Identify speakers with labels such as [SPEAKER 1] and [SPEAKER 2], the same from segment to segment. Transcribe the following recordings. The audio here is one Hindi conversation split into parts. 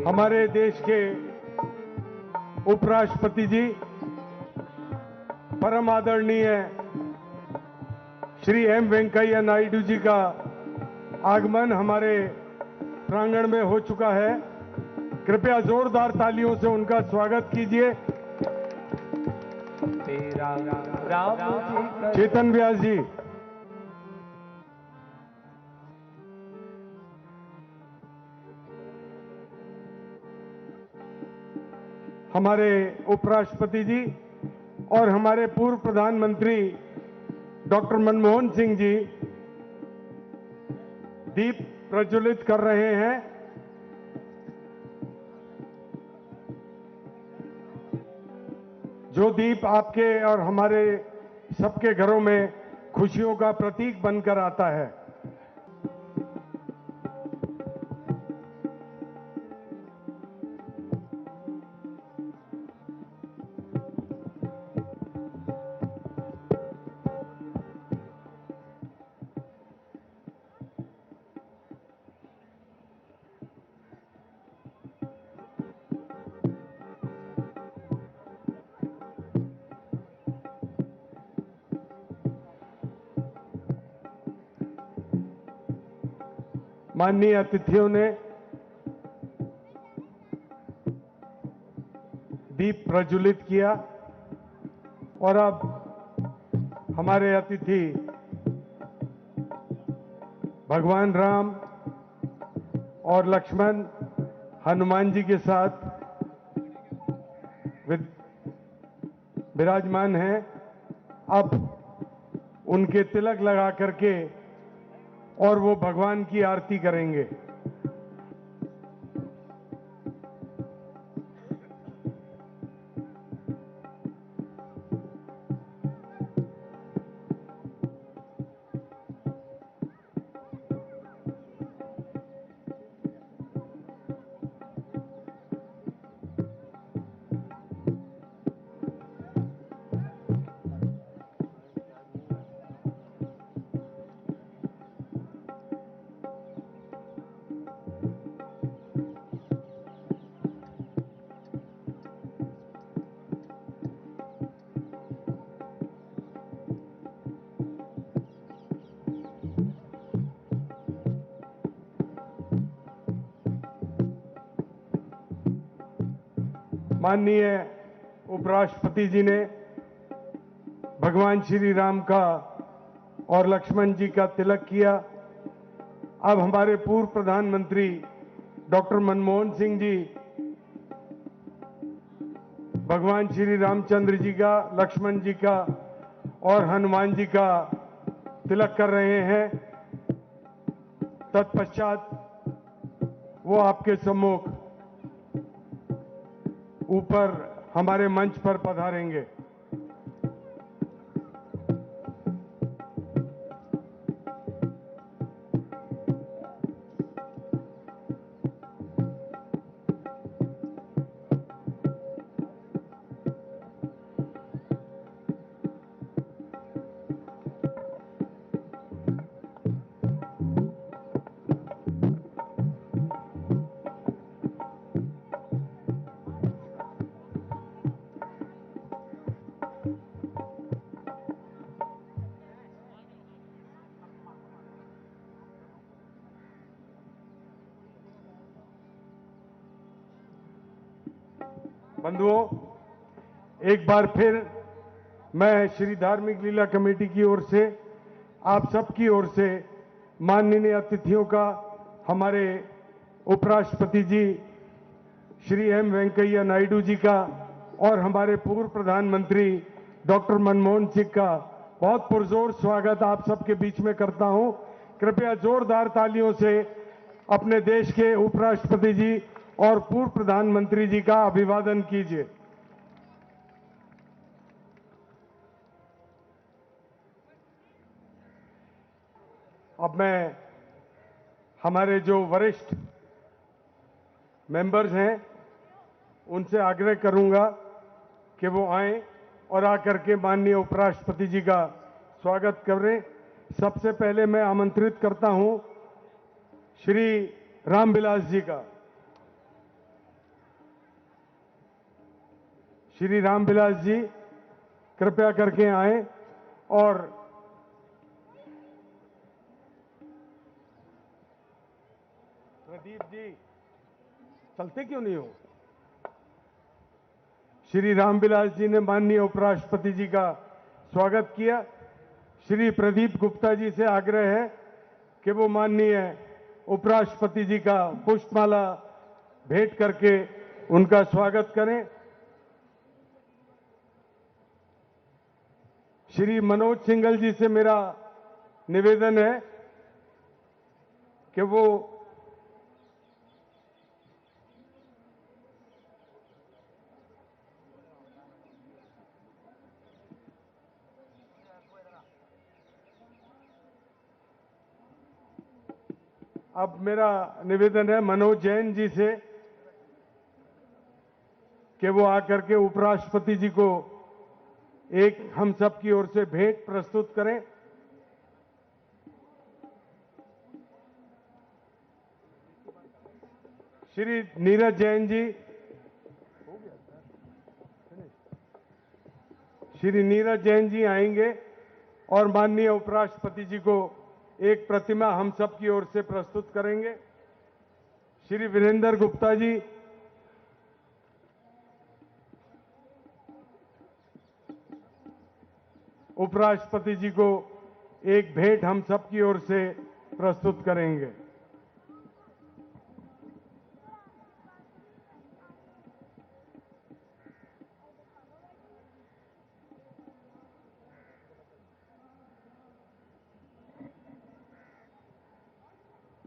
[SPEAKER 1] हमारे देश के उपराष्ट्रपति जी, परम आदरणीय श्री एम वेंकैया नायडू जी का आगमन हमारे प्रांगण में हो चुका है। कृपया जोरदार तालियों से उनका स्वागत कीजिए। चेतन व्यास जी, हमारे उपराष्ट्रपति जी और हमारे पूर्व प्रधानमंत्री डॉक्टर मनमोहन सिंह जी दीप प्रज्वलित कर रहे हैं। जो दीप आपके और हमारे सबके घरों में खुशियों का प्रतीक बनकर आता है। माननीय अतिथियों ने दीप प्रज्वलित किया और अब हमारे अतिथि भगवान राम और लक्ष्मण हनुमान जी के साथ विराजमान हैं। अब उनके तिलक लगा करके और वो भगवान की आरती करेंगे। माननीय उपराष्ट्रपति जी ने भगवान श्री राम का और लक्ष्मण जी का तिलक किया। अब हमारे पूर्व प्रधानमंत्री डॉक्टर मनमोहन सिंह जी भगवान श्री रामचंद्र जी का, लक्ष्मण जी का और हनुमान जी का तिलक कर रहे हैं। तत्पश्चात वो आपके सम्मुख ऊपर हमारे मंच पर पधारेंगे। बंधुओं, एक बार फिर मैं श्री धार्मिक लीला कमेटी की ओर से, आप सबकी ओर से माननीय अतिथियों का, हमारे उपराष्ट्रपति जी श्री एम वेंकैया नायडू जी का और हमारे पूर्व प्रधानमंत्री डॉक्टर मनमोहन सिंह का बहुत पुरजोर स्वागत आप सबके बीच में करता हूं। कृपया जोरदार तालियों से अपने देश के उपराष्ट्रपति जी और पूर्व प्रधानमंत्री जी का अभिवादन कीजिए। अब मैं हमारे जो वरिष्ठ मेंबर्स हैं उनसे आग्रह करूंगा कि वो आएं और आकर के माननीय उपराष्ट्रपति जी का स्वागत करें। सबसे पहले मैं आमंत्रित करता हूं श्री रामविलास जी का। श्री रामविलास जी कृपया करके आए और प्रदीप जी चलते क्यों नहीं हो। श्री रामविलास जी ने माननीय उपराष्ट्रपति जी का स्वागत किया। श्री प्रदीप गुप्ता जी से आग्रह है कि वो माननीय उपराष्ट्रपति जी का पुष्पमाला भेंट करके उनका स्वागत करें। श्री मनोज सिंघल जी से मेरा निवेदन है कि वो अब मेरा निवेदन है मनोज जैन जी से कि वो आकर के उपराष्ट्रपति जी को एक हम सब की ओर से भेंट प्रस्तुत करें। श्री नीरज जैन जी, श्री नीरज जैन जी आएंगे और माननीय उपराष्ट्रपति जी को एक प्रतिमा हम सब की ओर से प्रस्तुत करेंगे। श्री वीरेंद्र गुप्ता जी, उपराष्ट्रपति जी को एक भेंट हम सब की ओर से प्रस्तुत करेंगे।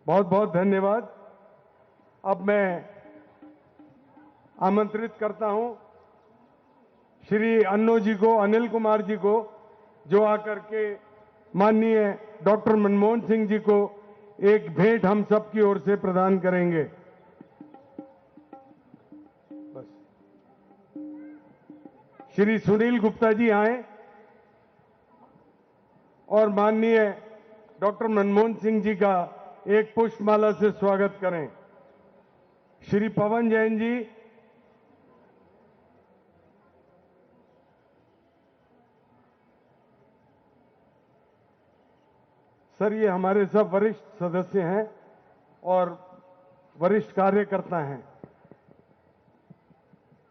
[SPEAKER 1] बहुत बहुत धन्यवाद। अब मैं आमंत्रित करता हूं श्री अन्नो जी को, अनिल कुमार जी को, जो आकर के माननीय डॉक्टर मनमोहन सिंह जी को एक भेंट हम सब की ओर से प्रदान करेंगे। बस श्री सुनील गुप्ता जी आए और माननीय डॉक्टर मनमोहन सिंह जी का एक पुष्पमाला से स्वागत करें। श्री पवन जैन जी, सर ये हमारे सब वरिष्ठ सदस्य हैं और वरिष्ठ कार्यकर्ता हैं।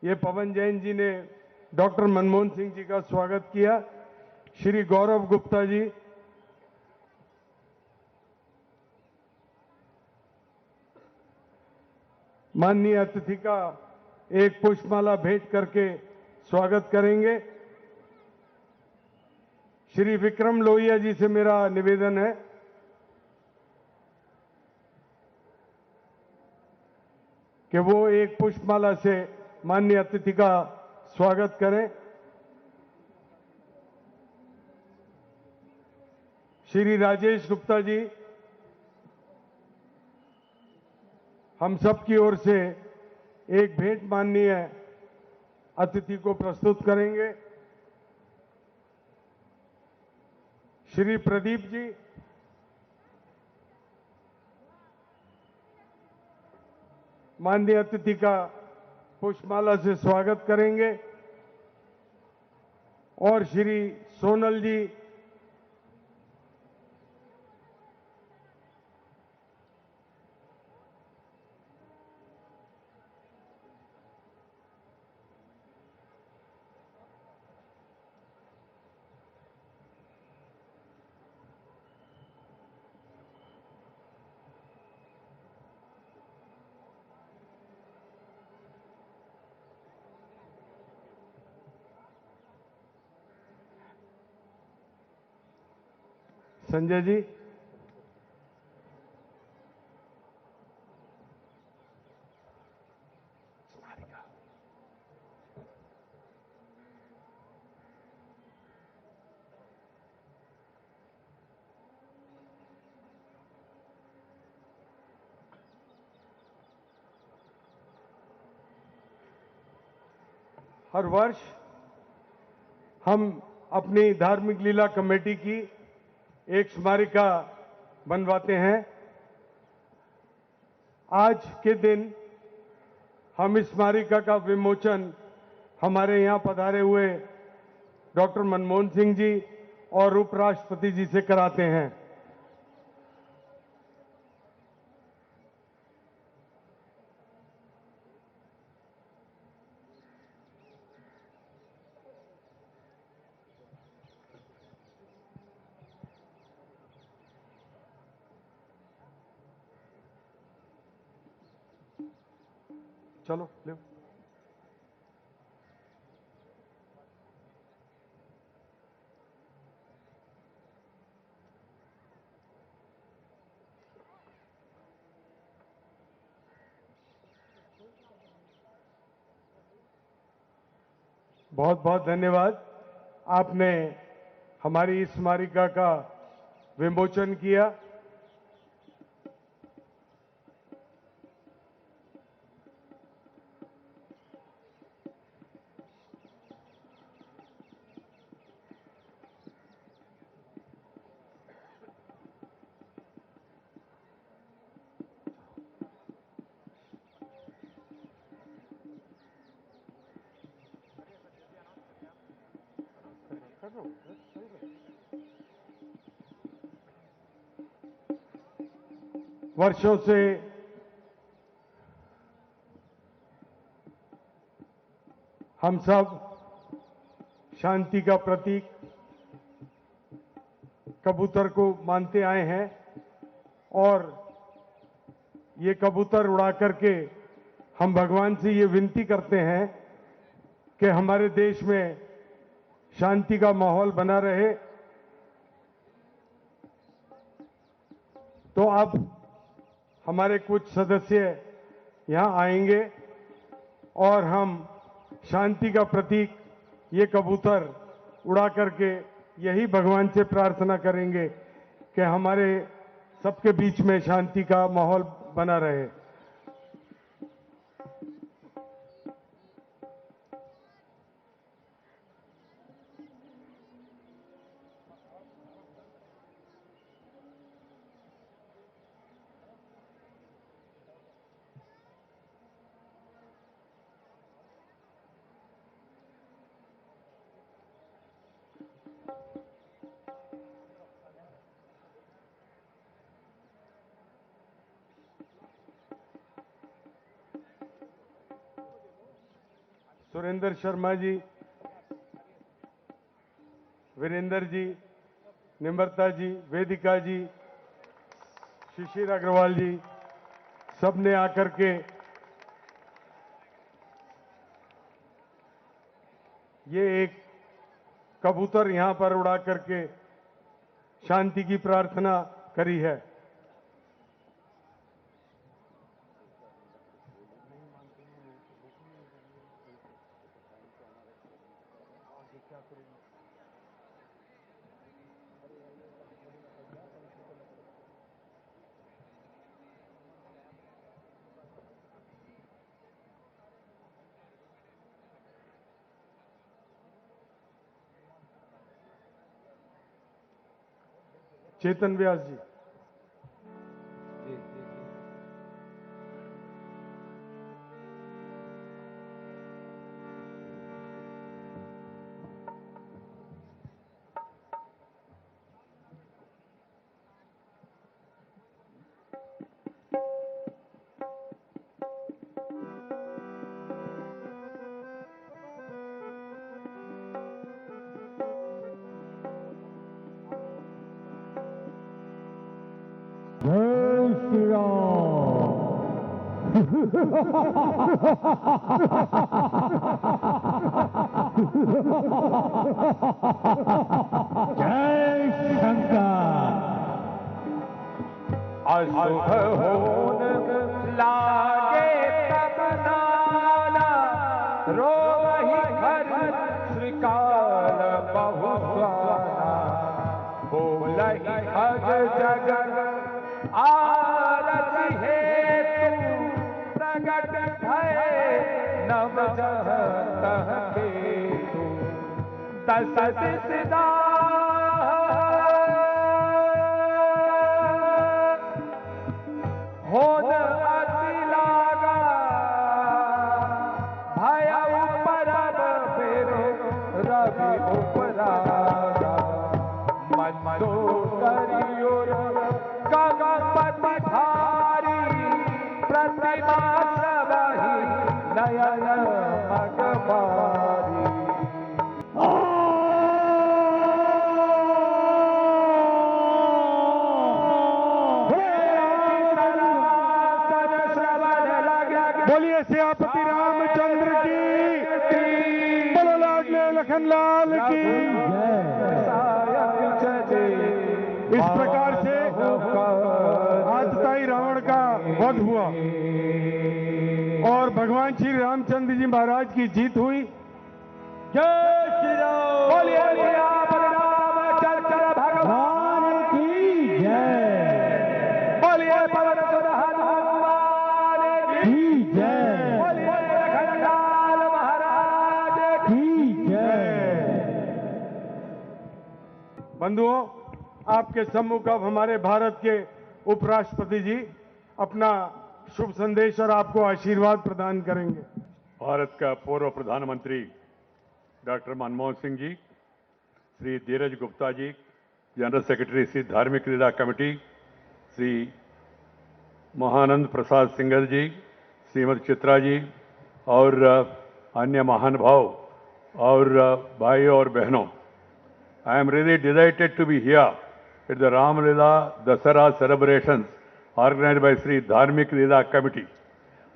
[SPEAKER 1] ये पवन जैन जी ने डॉक्टर मनमोहन सिंह जी का स्वागत किया। श्री गौरव गुप्ता जी, माननीय अतिथि का एक पुष्पमाला भेंट करके स्वागत करेंगे। श्री विक्रम लोहिया जी से मेरा निवेदन है कि वो एक पुष्पमाला से माननीय अतिथि का स्वागत करें। श्री राजेश गुप्ता जी हम सब की ओर से एक भेंट माननीय अतिथि को प्रस्तुत करेंगे। श्री प्रदीप जी, माननीय अतिथि का पुष्पमाला से स्वागत करेंगे। और श्री सोनल जी, संजय जी, हर वर्ष हम अपनी धार्मिक लीला कमेटी की एक स्मारिका बनवाते हैं। आज के दिन हम इस स्मारिका का विमोचन हमारे यहाँ पधारे हुए डॉक्टर मनमोहन सिंह जी और उपराष्ट्रपति जी से कराते हैं। चलो ले। बहुत बहुत धन्यवाद। आपने हमारी इस स्मारिका का विमोचन किया। वर्षों से हम सब शांति का प्रतीक कबूतर को मानते आए हैं और ये कबूतर उड़ा करके हम भगवान से ये विनती करते हैं कि हमारे देश में शांति का माहौल बना रहे। तो अब हमारे कुछ सदस्य यहां आएंगे और हम शांति का प्रतीक ये कबूतर उड़ा करके यही भगवान से प्रार्थना करेंगे कि हमारे सबके बीच में शांति का माहौल बना रहे। सुरेंद्र शर्मा जी, वीरेंद्र जी, निम्रता जी, वेदिका जी, शिशिर अग्रवाल जी, सबने आकर के ये एक कबूतर यहां पर उड़ा करके शांति की प्रार्थना करी है। चेतन व्यास जी।
[SPEAKER 2] जय श्री राम। जय शंकर।
[SPEAKER 3] अशुभ होन लागे तब नाना, रोहि हरि श्रीकाल बहु स्वाना, बोलहि अज जगन आरती हेतु, प्रगट भय नव जह तह केतु, दस दिसदा होन अति दो करियोर गगनपति भारी प्रतिमा सबहि नयन मगबारी।
[SPEAKER 1] बोलिए सियापति रामचंद्र की, बोलो लाडले लखनलाल की। इस प्रकार से आज ताई रावण का वध हुआ और भगवान श्री रामचंद्र जी महाराज की जीत हुई। जय श्री राम।
[SPEAKER 3] बोलिए रामचंद्र भगवान
[SPEAKER 2] की जय।
[SPEAKER 3] बोलिए पवन सुत हनुमान
[SPEAKER 2] की जय।
[SPEAKER 3] बोलिए लखनलाल महाराज
[SPEAKER 2] की जय।
[SPEAKER 1] बंधुओं, आपके सम्मुख अब हमारे भारत के उपराष्ट्रपति जी अपना शुभ संदेश और आपको आशीर्वाद प्रदान करेंगे।
[SPEAKER 4] भारत का पूर्व प्रधानमंत्री डॉक्टर मनमोहन सिंह जी, श्री धीरज गुप्ता जी, जनरल सेक्रेटरी श्री धार्मिक लीला कमेटी, श्री महानंद प्रसाद सिंघल जी, श्रीमती चित्रा जी और अन्य महानुभाव और भाइयों और बहनों, I am really delighted to be here at the Ram Leela Dasara celebrations organized by Sri Dharmik Leela Committee.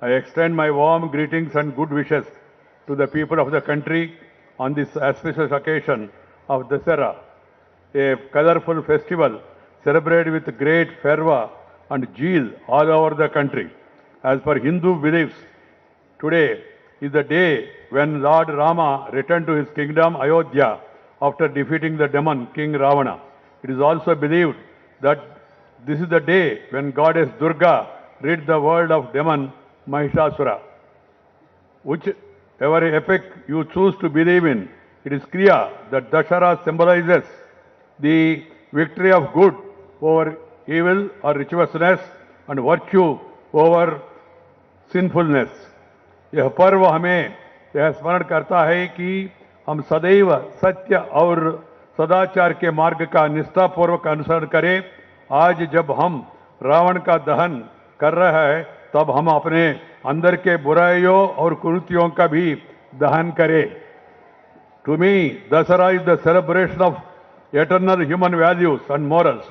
[SPEAKER 4] I extend my warm greetings and good wishes to the people of the country on this auspicious occasion of Dasara, a colorful festival celebrated with great fervor and zeal all over the country. As per Hindu beliefs, today is the day when Lord Rama returned to his kingdom Ayodhya after defeating the demon King Ravana. It is also believed that this is the day when goddess Durga rid the world of demon Mahishasura. Whichever epic you choose to believe in, it is clear that Dasara symbolizes the victory of good over evil or righteousness and virtue over sinfulness. यह पर्व हमें यह स्मरण करता है कि हम सदैव सत्य और सदाचार के मार्ग का निष्ठापूर्वक अनुसरण करें। आज जब हम रावण का दहन कर रहे हैं, तब हम अपने अंदर के बुराइयों और कुरीतियों का भी दहन करें। To me, Dussehra is the celebration of eternal human values and morals.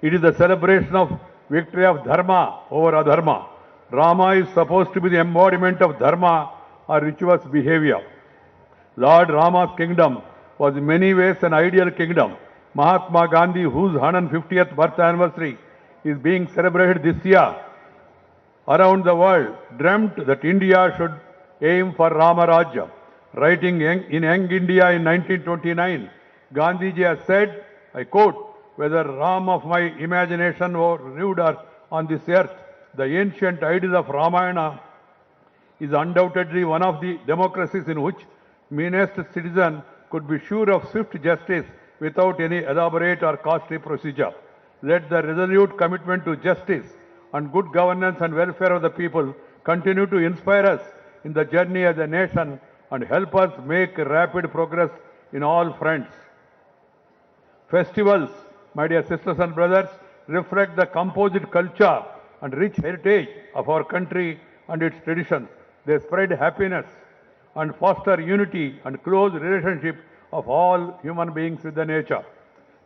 [SPEAKER 4] It is the celebration of victory of dharma over adharma. Rama is supposed to be the embodiment of dharma or virtuous behavior. Lord Rama's kingdom was in many ways an ideal kingdom. Mahatma Gandhi, whose 150th birth anniversary is being celebrated this year around the world, dreamt that India should aim for Rama Rajya. Writing in Young India in 1929, Gandhiji has said, I quote, whether Ram of my imagination or renewed on this earth, the ancient ideal of Ramayana is undoubtedly one of the democracies in which meanest citizen could be sure of swift justice without any elaborate or costly procedure. Let the resolute commitment to justice and good governance and welfare of the people continue to inspire us in the journey as a nation and help us make rapid progress in all fronts. Festivals, my dear sisters and brothers, reflect the composite culture and rich heritage of our country and its traditions. They spread happiness and foster unity and close relationship of all human beings with the nature.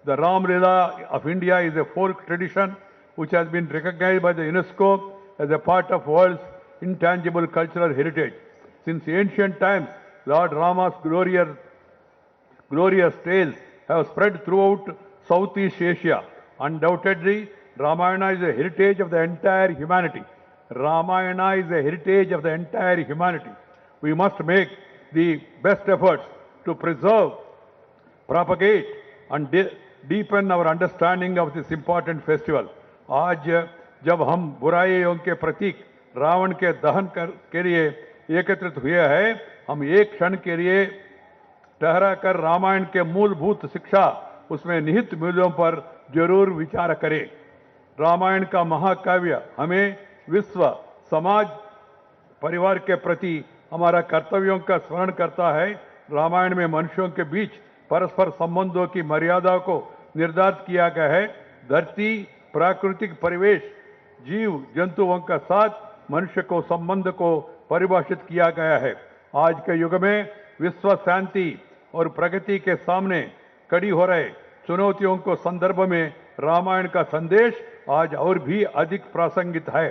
[SPEAKER 4] The Ram Leela of India is a folk tradition which has been recognized by the UNESCO as a part of world's intangible cultural heritage. Since ancient times, Lord Rama's glorious tales have spread throughout Southeast Asia. Undoubtedly, Ramayana is a heritage of the entire humanity. Ramayana is a heritage of the entire humanity. We must make the best efforts to preserve, propagate and deepen our understanding of this important festival. आज जब हम बुराइयों के प्रतीक रावण के दहन के लिए एकत्रित हुए हैं, हम एक क्षण के लिए ठहरा कर रामायण के मूलभूत शिक्षा, उसमें निहित मूल्यों पर जरूर विचार करें। रामायण का महाकाव्य हमें विश्व, समाज, परिवार के प्रति हमारा कर्तव्यों का स्मरण करता है। रामायण में मनुष्यों के बीच परस्पर संबंधों की मर्यादा को निर्धारित किया गया है। धरती, प्राकृतिक परिवेश, जीव जंतुओं का साथ मनुष्य को संबंध को परिभाषित किया गया है। आज के युग में विश्व शांति और प्रगति के सामने खड़ी हो रहे चुनौतियों को संदर्भ में रामायण का संदेश आज और भी अधिक प्रासंगिक है।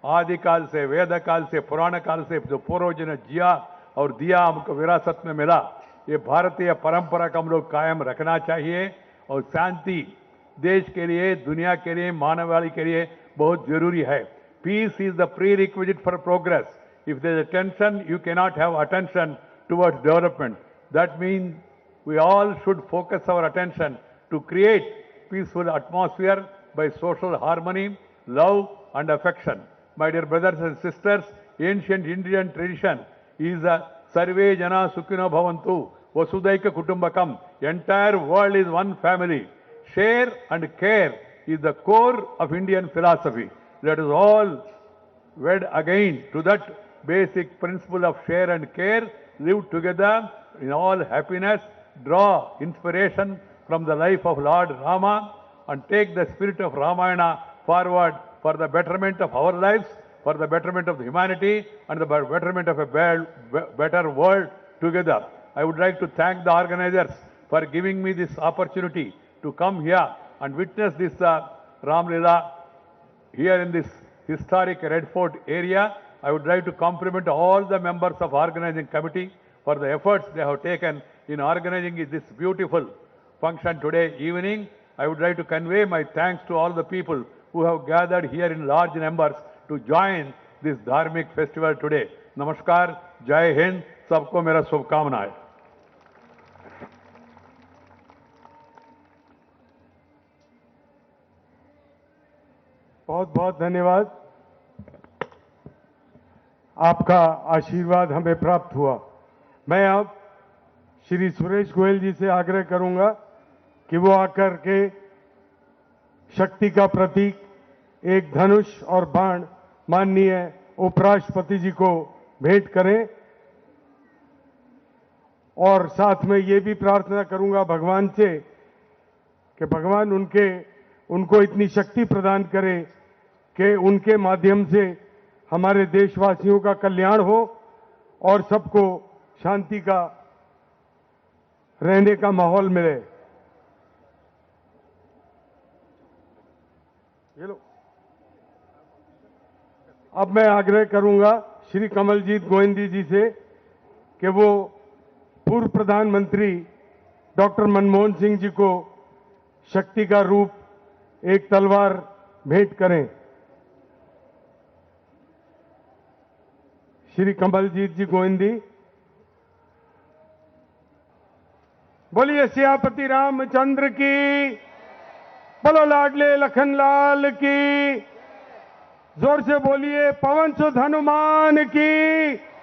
[SPEAKER 4] आदिकाल से, वेद काल से, पुराण काल से जो पूर्वज ने जिया और दिया हमको विरासत में मिला, ये भारतीय परंपरा का हम लोग कायम रखना चाहिए। और शांति देश के लिए, दुनिया के लिए, मानवाళి के लिए बहुत जरूरी है। Peace is the prerequisite for progress. If there is tension, you can not have attention towards development. That means we all should focus our attention to create peaceful atmosphere by social harmony, love and affection. My dear brothers and sisters, ancient Indian tradition is a sarve jana sukhino bhavantu vasudaika kutumbakam. Entire world is one family. Share and care is the core of Indian philosophy. Let us all wed again to that basic principle of share and care, live together in all happiness, draw inspiration from the life of Lord Rama and take the spirit of Ramayana forward for the betterment of our lives, for the betterment of the humanity and the betterment of a better world together. I would like to thank the organizers for giving me this opportunity to come here and witness this Ram Leela here in this historic Red Fort area. I would like to compliment all the members of organizing committee for the efforts they have taken in organizing this beautiful function today evening. I would like to convey my thanks to all the people who have gathered here in large numbers to join this dharmic festival today. Namaskar, Jai Hind, सबको मेरा शुभकामनाएं।
[SPEAKER 1] बहुत बहुत धन्यवाद। आपका आशीर्वाद हमें प्राप्त हुआ। मैं अब श्री सुरेश गोयल जी से आग्रह करूंगा कि वो आकर के शक्ति का प्रतीक एक धनुष और बाण माननीय उपराष्ट्रपति जी को भेंट करें और साथ में ये भी प्रार्थना करूंगा भगवान से कि भगवान उनको इतनी शक्ति प्रदान करे कि उनके माध्यम से हमारे देशवासियों का कल्याण हो और सबको शांति का रहने का माहौल मिले। ये लो। अब मैं आग्रह करूंगा श्री कमलजीत गोविंदी जी से कि वो पूर्व प्रधानमंत्री डॉक्टर मनमोहन सिंह जी को शक्ति का रूप एक तलवार भेंट करें। श्री कमलजीत जी गोविंदी। बोलिए सियापति रामचंद्र की, बोलो लाडले लखनलाल की, जोर से बोलिए पवन सुत हनुमान की।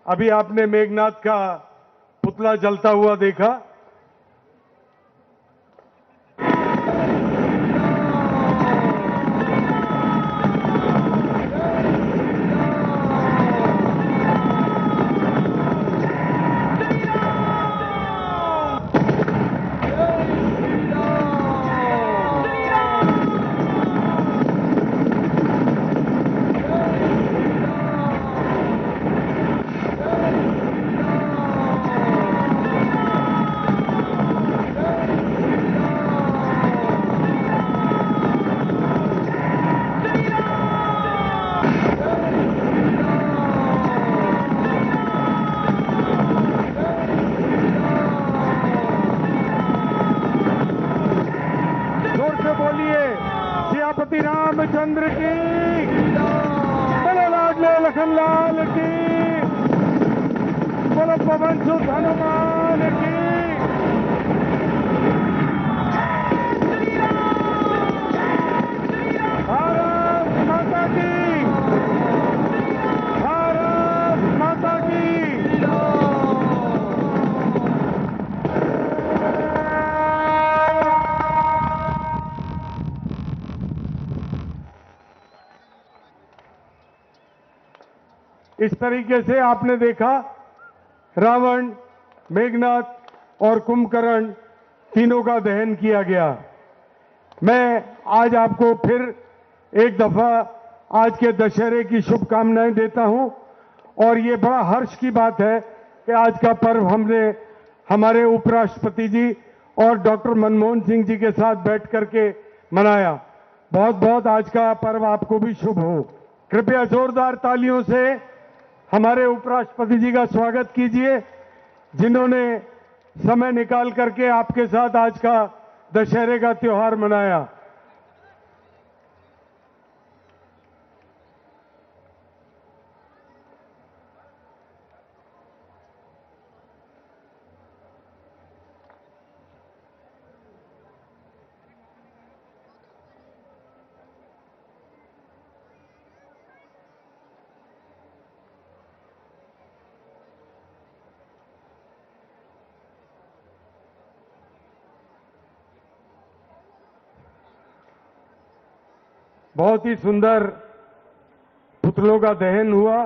[SPEAKER 1] अभी आपने मेघनाथ का पुतला जलता हुआ देखा। सियापति रामचंद्र की, बोलो लाडले लखनलाल की, बोलो पवन सुत हनुमान की। भारत माता की, भारत माता की। इस तरीके से आपने देखा रावण, मेघनाथ और कुंभकर्ण तीनों का दहन किया गया। मैं आज आपको फिर एक दफा आज के दशहरे की शुभकामनाएं देता हूं और ये बड़ा हर्ष की बात है कि आज का पर्व हमने हमारे उपराष्ट्रपति जी और डॉक्टर मनमोहन सिंह जी के साथ बैठ करके मनाया। बहुत बहुत आज का पर्व आपको भी शुभ हो। कृपया जोरदार तालियों से हमारे उपराष्ट्रपति जी का स्वागत कीजिए, जिन्होंने समय निकाल करके आपके साथ आज का दशहरे का त्योहार मनाया। बहुत ही सुंदर पुतलों का दहन हुआ।